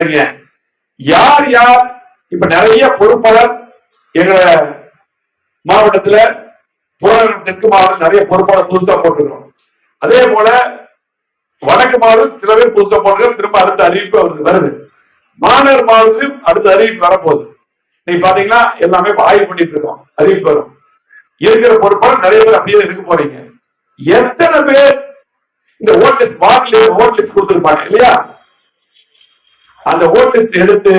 யார் யார் இப்ப நிறைய பொறுப்பாளர் எங்க மாவட்டத்துல தெற்கு மாவட்டம் நிறைய பொறுப்பாளர் புதுசா போட்டுக்கிறோம். அதே போல வடக்கு மாவட்டம் சில பேர் புதுசா போட்டுக்கிறோம். திரும்ப அடுத்த அறிவிப்பு வருது. மாநகர் மாவட்டத்திலும் அடுத்த அறிவிப்பு வரப்போகுது. நீங்க பாத்தீங்கன்னா எல்லாமே ஆய்வு பண்ணிட்டு இருக்கோம். அறிவிப்பு வரும். இருக்கிற பொறுப்பாளர் நிறைய பேர் அப்படியே இருக்க போறீங்க. எத்தனை பேர் இந்த ஓட் லிஸ்ட் கொடுத்திருப்பாங்க இல்லையா? அந்த ஓட் லிஸ்ட் எடுத்து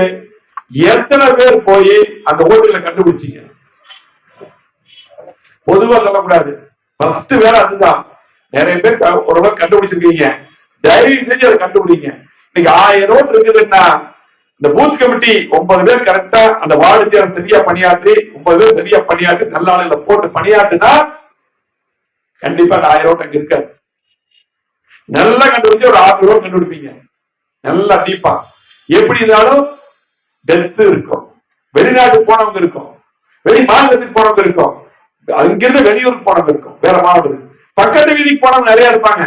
எத்தனை பேர் போய் அந்த ஓட்டுகளை கண்டுபிடிச்சீங்க? பொதுவா சொல்லக்கூடாது. ஃபர்ஸ்ட் வேலை அதுதான். நிறைய பேர் ஒரு கண்டுபிடிச்சிருக்கீங்க. தயவு செஞ்சு அதை கண்டுபிடிங்க. இன்னைக்கு 1000 ஓட்டு இருக்குதுன்னா இந்த பூத் கமிட்டி 9 பேர் கரெக்டா அந்த வார்டு சரியா பணியாற்றி 9 பேர் சரியா பணியாற்றி நல்ல ஆளுகளை போட்டு பணியாற்றுனா கண்டிப்பா அந்த 1000 ஓட்டு அங்க இருக்காது. நல்லா கண்டுபிடிச்சு ஒரு 6 ஓட்டு கண்டுபிடிப்பீங்க. நல்லா டீப்பா. எப்படி இருந்தாலும் டெத் இருக்கும். வெளிநாட்டுக்கு போனவங்க இருக்கும். வெளி மாநிலத்துக்கு போனவங்க இருக்கும். அங்கிருந்து வெளியூருக்கு போனவங்க இருக்கும். வேற மாவட்டத்துக்கு பக்கத்து வீதிக்கு போனவங்க நிறைய இருப்பாங்க.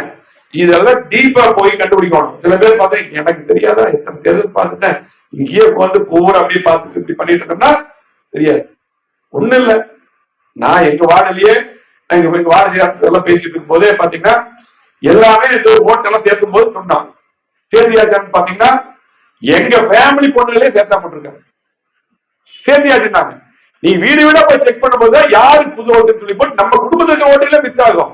இதெல்லாம் டீப்பா போய் கண்டுபிடிக்கணும். சில பேர் பார்த்தா எனக்கு தெரியாதா, எத்தனை தேர்தல் பார்த்துட்டேன், இங்கேயே வந்து பூரா அப்படியே பார்த்துட்டு இப்படி பண்ணிட்டு இருக்கோம்னா தெரியாது. ஒண்ணு இல்ல, நான் எங்க வார்டுலயே எங்க வார்டு எல்லாம் பேசிட்டு இருக்கும் போதே பாத்தீங்கன்னா எல்லாமே இந்த ஓட்டெல்லாம் சேர்க்கும் போது சொன்னாங்க. சேர்த்தியாச்சான்னு பாத்தீங்கன்னா எங்க ஃபேமிலி பொண்ணுகளே சேர்த்தா போட்டிருக்காங்க. சேர்த்தியாச்சுன்னாங்க. நீ வீடு வீடா போய் செக் பண்ணும்போது யாருக்கு புது ஓட்டுன்னு சொல்லி போட்டு நம்ம குடும்பத்துக்கு ஓட்டுல மிஸ் ஆகும்.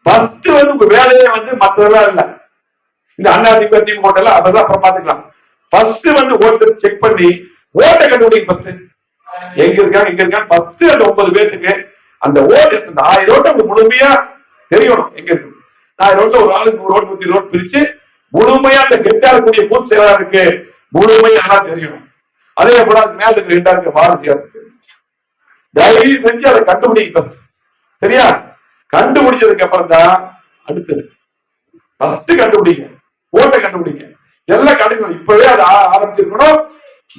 ஃபர்ஸ்ட் வந்து உங்க வேலையே வந்து மற்றதெல்லாம் இல்ல. இந்த அதிமுக திமுக ஓட்டெல்லாம் அதெல்லாம் அப்புறம் பாத்துக்கலாம். ஃபர்ஸ்ட் வந்து ஓட்டு செக் பண்ணி ஓட்டை கண்டுபிடிங்க. ஃபர்ஸ்ட் எங்க இருக்கான்னு ஃபர்ஸ்ட் அந்த 9 பேருக்கு அந்த ஓட்டு அந்த 1000 ஓட்டு முழுமையா தெரியணும். எங்க இருக்கு 1000 ஓட்டுல ஒரு ஆளுக்கு ஒரு ஓட்டு 100 ஓட்டு பிரிச்சு முழுமையா அந்த கெட்டா இருக்கக்கூடிய பூத் செயலாளருக்கு முழுமையா தெரியணும். அதே போல அது மேல இருக்க கெட்டா இருக்க வாரசியாருக்கு தயவு செஞ்சு அதை கண்டுபிடிக்க. சரியா? கண்டுபிடிச்சதுக்கு அப்புறம் தான் அடுத்தது ஃபர்ஸ்ட் கண்டுபிடிங்க. ஓட்டை கண்டுபிடிங்க. எல்லாம் கிடைக்கணும். இப்பவே அதை ஆரம்பிச்சிருக்கணும்.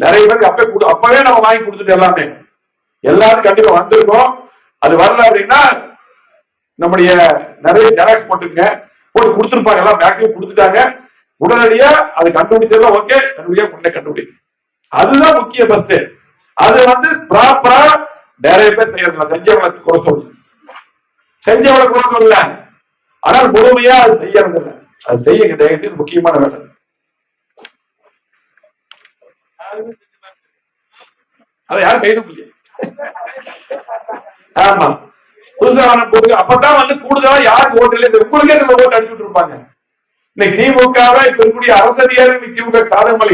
நிறைய பேருக்கு அப்பவே நம்ம வாங்கி கொடுத்துட்டு எல்லாமே எல்லாரும் கண்டிப்பா வந்திருக்கோம். அது வரல அப்படின்னா நம்முடைய நிறைய ஜெராக்ஸ் போட்டுங்க போட்டு கொடுத்துருப்பாங்க. எல்லாம் மேக்ஸிமம் கொடுத்துட்டாங்க. உடனடியா அது கண்டுபிடிச்சதுல ஓகே கண்டுபிடியா கொண்டே கண்டுபிடி. அதுதான் முக்கிய பஸ்ட். அது வந்து ப்ராப்பரா நிறைய பேர் செய்யறது. செஞ்சவங்களை குறை சொல்லு, செஞ்சவங்களை குறை சொல்லல, ஆனால் முழுமையா அது செய்யறது இல்லை. அது செய்ய தயவுக்கு முக்கியமான வேலை. அதை யாரும் கைது முடியும். ஆமா, புதுசா போட்டு அப்பதான் வந்து கூடுதலா யாருக்கு ஓட்டு இல்லை உங்களுக்கே ஓட்டு அடிச்சுட்டு இருப்பாங்க. இன்னைக்கு திமுகவை இப்ப இருக்கக்கூடிய அரசு அதிகாரி திமுக சாதகங்கள்